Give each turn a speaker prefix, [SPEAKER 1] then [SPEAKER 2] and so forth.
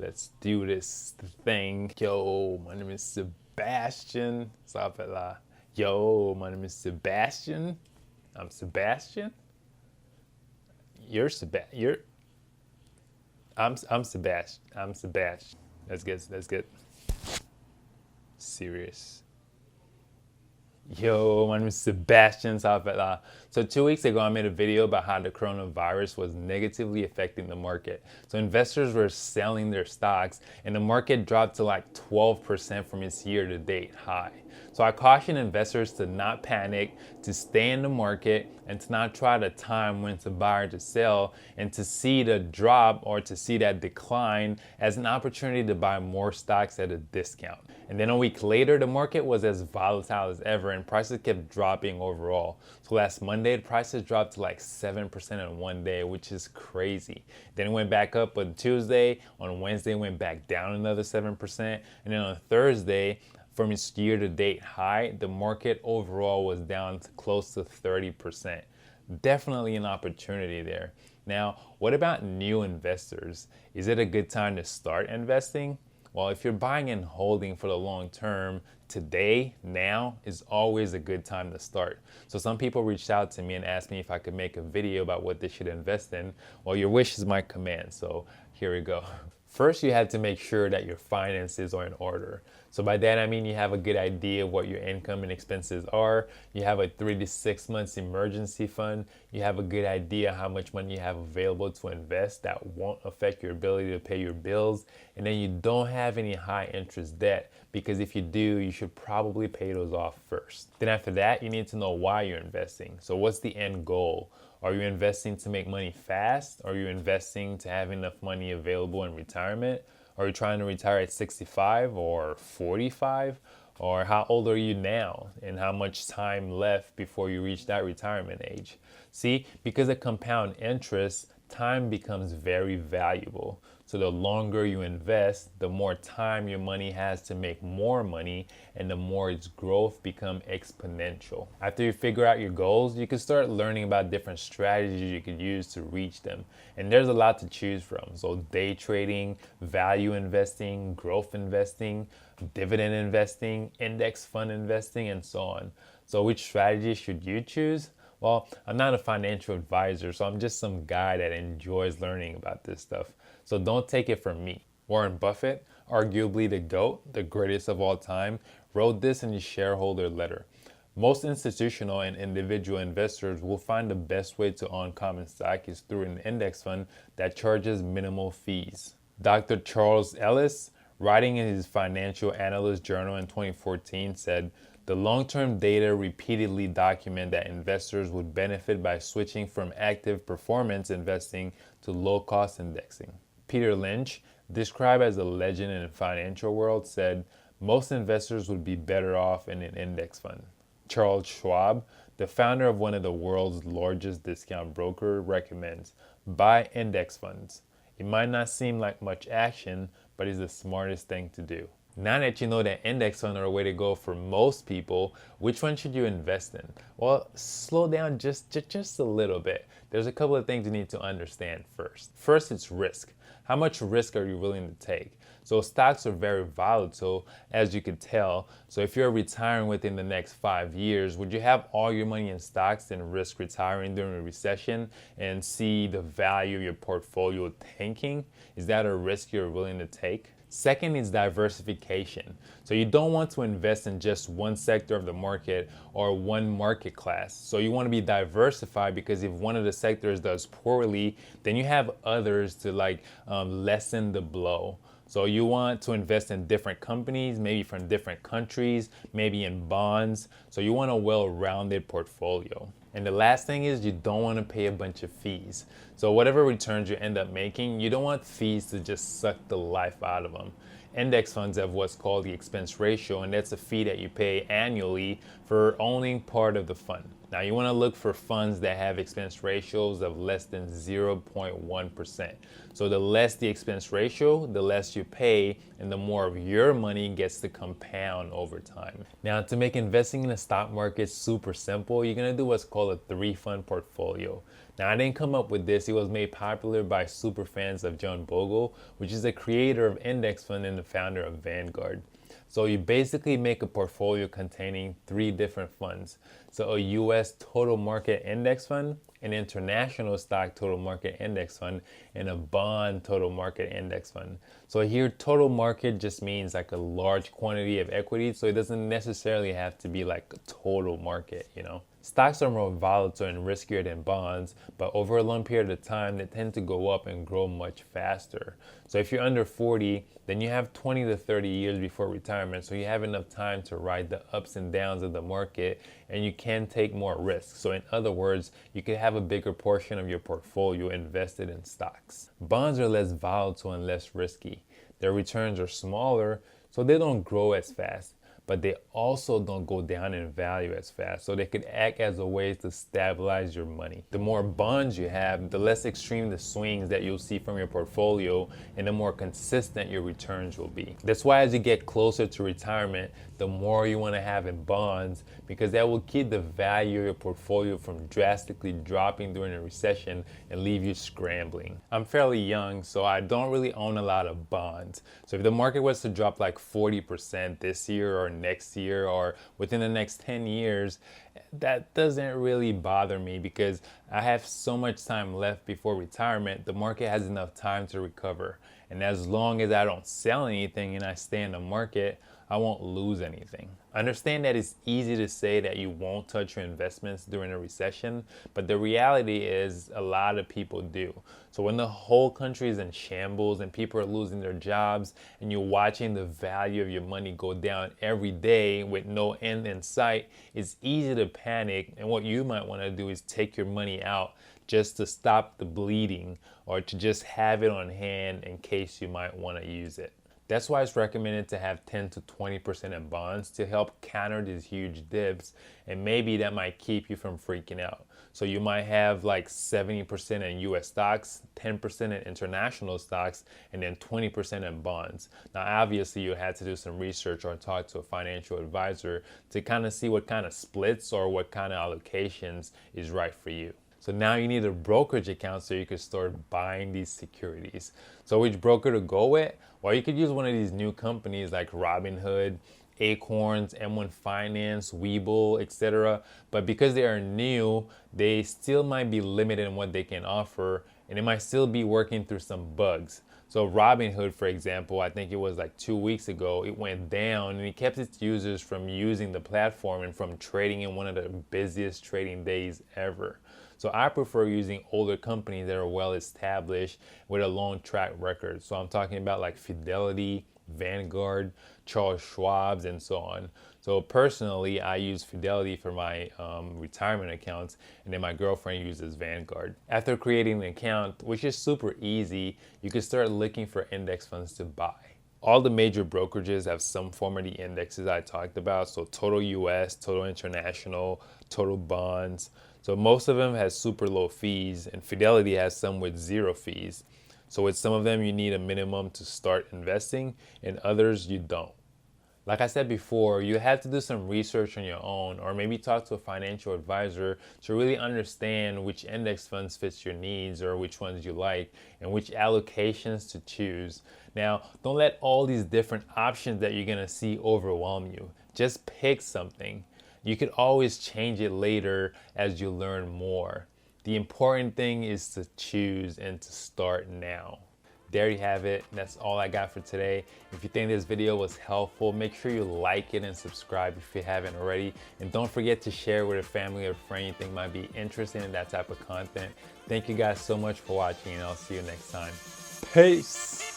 [SPEAKER 1] Let's do this thing. Yo, my name is Sebastian. Sabe lá. Yo, my name is Sebastian. I'm Sebastian. You're Sebastian. I'm Sebastian. I'm Sebastian. Let's get serious. Yo, my name is Sebastian. So 2 weeks ago, I made a video about how the coronavirus was negatively affecting the market. So investors were selling their stocks and the market dropped to like 12% from its year-to-date high. So I caution investors to not panic, to stay in the market, and to not try to time when to buy or to sell, and to see the drop or to see that decline as an opportunity to buy more stocks at a discount. And then a week later, the market was as volatile as ever and prices kept dropping overall. So last Monday, the prices dropped to like 7% in one day, which is crazy. Then it went back up on Tuesday. On Wednesday, it went back down another 7%. And then on Thursday, from its year-to-date high, the market overall was down to close to 30%. Definitely an opportunity there. Now, what about new investors? Is it a good time to start investing? Well, if you're buying and holding for the long term, today, now, is always a good time to start. So some people reached out to me and asked me if I could make a video about what they should invest in. Well, your wish is my command, so here we go. First, you have to make sure that your finances are in order. So by that, I mean you have a good idea of what your income and expenses are. You have a 3 to 6 months emergency fund. You have a good idea how much money you have available to invest that won't affect your ability to pay your bills. And then you don't have any high interest debt, because if you do, you should probably pay those off first. Then after that, you need to know why you're investing. So what's the end goal? Are you investing to make money fast? Are you investing to have enough money available in retirement? Are you trying to retire at 65 or 45? Or how old are you now? And how much time left before you reach that retirement age? See, because of compound interest, time becomes very valuable. So the longer you invest, the more time your money has to make more money, and the more its growth become exponential. After you figure out your goals, you can start learning about different strategies you could use to reach them. And there's a lot to choose from. So day trading, value investing, growth investing, dividend investing, index fund investing, and so on. So which strategy should you choose? Well, I'm not a financial advisor, so I'm just some guy that enjoys learning about this stuff. So don't take it from me. Warren Buffett, arguably the GOAT, the greatest of all time, wrote this in his shareholder letter. Most institutional and individual investors will find the best way to own common stock is through an index fund that charges minimal fees. Dr. Charles Ellis, writing in his Financial Analyst Journal in 2014, said, "The long-term data repeatedly document that investors would benefit by switching from active performance investing to low-cost indexing." Peter Lynch, described as a legend in the financial world, said, "Most investors would be better off in an index fund." Charles Schwab, the founder of one of the world's largest discount brokers, recommends, "Buy index funds. It might not seem like much action, but it's the smartest thing to do." Now that you know that index funds are a way to go for most people, which one should you invest in? Well, slow down just a little bit. There's a couple of things you need to understand first. First, it's risk. How much risk are you willing to take? So stocks are very volatile, as you could tell. So if you're retiring within the next 5 years, would you have all your money in stocks and risk retiring during a recession and see the value of your portfolio tanking? Is that a risk you're willing to take? Second is diversification. So you don't want to invest in just one sector of the market or one market class. So you want to be diversified, because if one of the sectors does poorly, then you have others to lessen the blow. So you want to invest in different companies, maybe from different countries, maybe in bonds. So you want a well-rounded portfolio. And the last thing is you don't want to pay a bunch of fees. So whatever returns you end up making, you don't want fees to just suck the life out of them. Index funds have what's called the expense ratio, and that's a fee that you pay annually for owning part of the fund. Now you want to look for funds that have expense ratios of less than 0.1%. So the less the expense ratio, the less you pay, and the more of your money gets to compound over time. Now, to make investing in the stock market super simple, you're going to do what's called a 3-fund portfolio. Now, I didn't come up with this. It was made popular by super fans of John Bogle, which is the creator of Index Fund and the founder of Vanguard. So you basically make a portfolio containing 3 different funds. So a US total market index fund, an international stock total market index fund, and a bond total market index fund. So here total market just means like a large quantity of equity. So it doesn't necessarily have to be like a total market, you know. Stocks are more volatile and riskier than bonds, but over a long period of time, they tend to go up and grow much faster. So if you're under 40, then you have 20 to 30 years before retirement, so you have enough time to ride the ups and downs of the market, and you can take more risks. So in other words, you could have a bigger portion of your portfolio invested in stocks. Bonds are less volatile and less risky. Their returns are smaller, so they don't grow as fast, but they also don't go down in value as fast, so they could act as a way to stabilize your money. The more bonds you have, the less extreme the swings that you'll see from your portfolio, and the more consistent your returns will be. That's why as you get closer to retirement, the more you want to have in bonds, because that will keep the value of your portfolio from drastically dropping during a recession and leave you scrambling. I'm fairly young, so I don't really own a lot of bonds. So if the market was to drop like 40% this year or next year or within the next 10 years, that doesn't really bother me because I have so much time left before retirement. The market has enough time to recover. And as long as I don't sell anything and I stay in the market, I won't lose anything. Understand that it's easy to say that you won't touch your investments during a recession, but the reality is a lot of people do. So when the whole country is in shambles and people are losing their jobs and you're watching the value of your money go down every day with no end in sight, it's easy to panic, and what you might want to do is take your money out just to stop the bleeding or to just have it on hand in case you might want to use it. That's why it's recommended to have 10 to 20% in bonds to help counter these huge dips, and maybe that might keep you from freaking out. So you might have like 70% in US stocks, 10% in international stocks, and then 20% in bonds. Now obviously you had to do some research or talk to a financial advisor to kind of see what kind of splits or what kind of allocations is right for you. So now you need a brokerage account so you can start buying these securities. So which broker to go with? Well, you could use one of these new companies like Robinhood, Acorns, M1 Finance, Webull, etc. But because they are new, they still might be limited in what they can offer, and it might still be working through some bugs. So Robinhood, for example, I think it was like 2 weeks ago, it went down and it kept its users from using the platform and from trading in one of the busiest trading days ever. So I prefer using older companies that are well established with a long track record. So I'm talking about like Fidelity, Vanguard, Charles Schwab's, and so on. So personally, I use Fidelity for my retirement accounts, and then my girlfriend uses Vanguard. After creating an account, which is super easy, you can start looking for index funds to buy. All the major brokerages have some form of the indexes I talked about. So total US, total international, total bonds. So most of them has super low fees, and Fidelity has some with 0 fees. So with some of them, you need a minimum to start investing, and others you don't. Like I said before, you have to do some research on your own, or maybe talk to a financial advisor to really understand which index funds fits your needs or which ones you like and which allocations to choose. Now, don't let all these different options that you're gonna see overwhelm you. Just pick something. You could always change it later as you learn more. The important thing is to choose and to start now. There you have it. That's all I got for today. If you think this video was helpful, make sure you like it and subscribe if you haven't already. And don't forget to share with a family or friend you think might be interested in that type of content. Thank you guys so much for watching, and I'll see you next time. Peace.